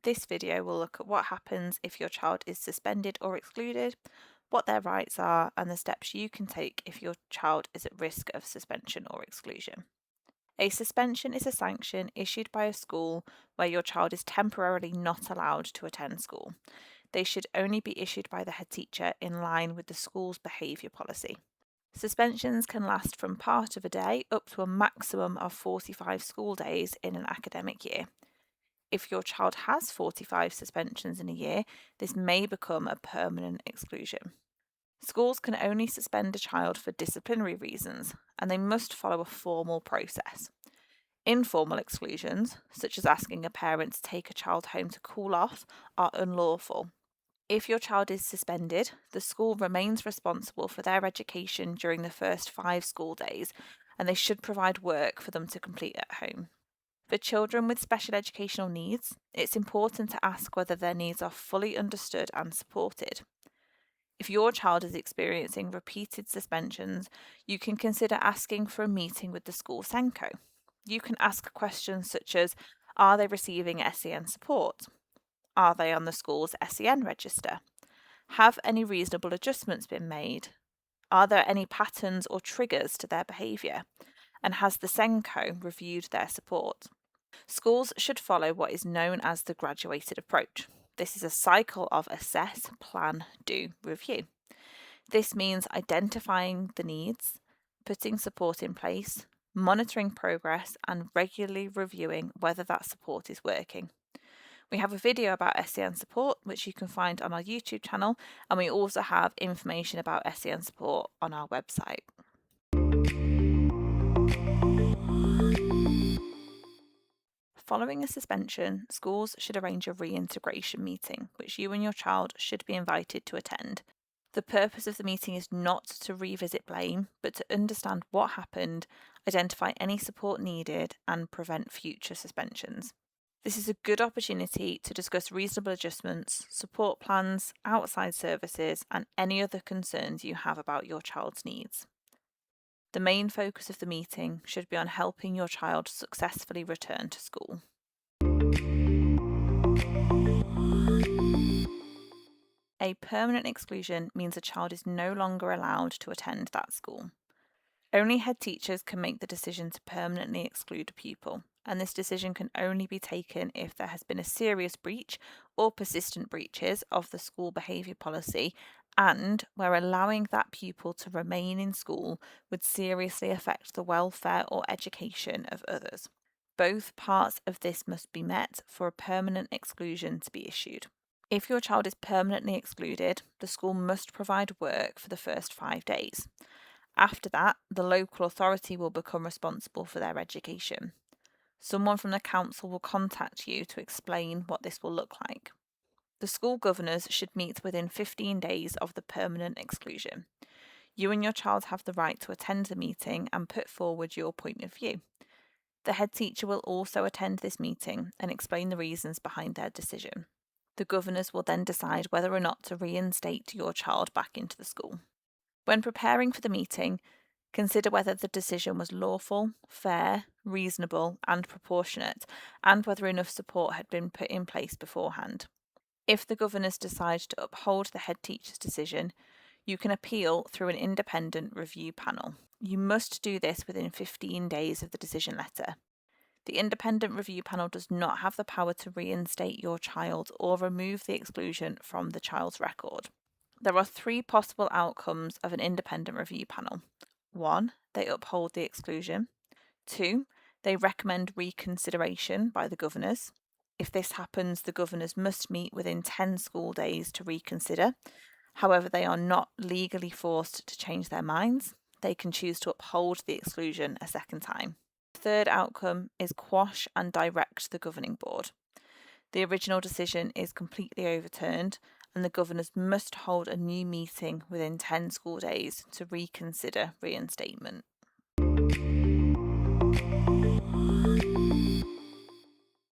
This video will look at what happens if your child is suspended or excluded, what their rights are, and the steps you can take if your child is at risk of suspension or exclusion. A suspension is a sanction issued by a school where your child is temporarily not allowed to attend school. They should only be issued by the head teacher in line with the school's behaviour policy. Suspensions can last from part of a day up to a maximum of 45 school days in an academic year. If your child has 45 suspensions in a year, this may become a permanent exclusion. Schools can only suspend a child for disciplinary reasons, and they must follow a formal process. Informal exclusions, such as asking a parent to take a child home to cool off, are unlawful. If your child is suspended, the school remains responsible for their education during the first 5 school days, and they should provide work for them to complete at home. For children with special educational needs, it's important to ask whether their needs are fully understood and supported. If your child is experiencing repeated suspensions, you can consider asking for a meeting with the school SENCO. You can ask questions such as, are they receiving SEN support? Are they on the school's SEN register? Have any reasonable adjustments been made? Are there any patterns or triggers to their behaviour? And has the SENCO reviewed their support? Schools should follow what is known as the graduated approach. This is a cycle of assess, plan, do, review. This means identifying the needs, putting support in place, monitoring progress, and regularly reviewing whether that support is working. We have a video about SEN support, which you can find on our YouTube channel, and we also have information about SEN support on our website. Following a suspension, schools should arrange a reintegration meeting, which you and your child should be invited to attend. The purpose of the meeting is not to revisit blame, but to understand what happened, identify any support needed, and prevent future suspensions. This is a good opportunity to discuss reasonable adjustments, support plans, outside services, and any other concerns you have about your child's needs. The main focus of the meeting should be on helping your child successfully return to school. A permanent exclusion means a child is no longer allowed to attend that school. Only head teachers can make the decision to permanently exclude a pupil, and this decision can only be taken if there has been a serious breach or persistent breaches of the school behaviour policy, and where allowing that pupil to remain in school would seriously affect the welfare or education of others. Both parts of this must be met for a permanent exclusion to be issued. If your child is permanently excluded, the school must provide work for the first 5 days. After that, the local authority will become responsible for their education. Someone from the council will contact you to explain what this will look like. The school governors should meet within 15 days of the permanent exclusion. You and your child have the right to attend the meeting and put forward your point of view. The head teacher will also attend this meeting and explain the reasons behind their decision. The governors will then decide whether or not to reinstate your child back into the school. When preparing for the meeting, consider whether the decision was lawful, fair, reasonable, and proportionate, and whether enough support had been put in place beforehand. If the governors decide to uphold the head teacher's decision, you can appeal through an independent review panel. You must do this within 15 days of the decision letter. The independent review panel does not have the power to reinstate your child or remove the exclusion from the child's record. There are 3 possible outcomes of an independent review panel. 1, they uphold the exclusion. 2, they recommend reconsideration by the governors. If this happens, the governors must meet within 10 school days to reconsider. However, they are not legally forced to change their minds. They can choose to uphold the exclusion a second time. The third outcome is quash and direct the governing board. The original decision is completely overturned, and the governors must hold a new meeting within 10 school days to reconsider reinstatement.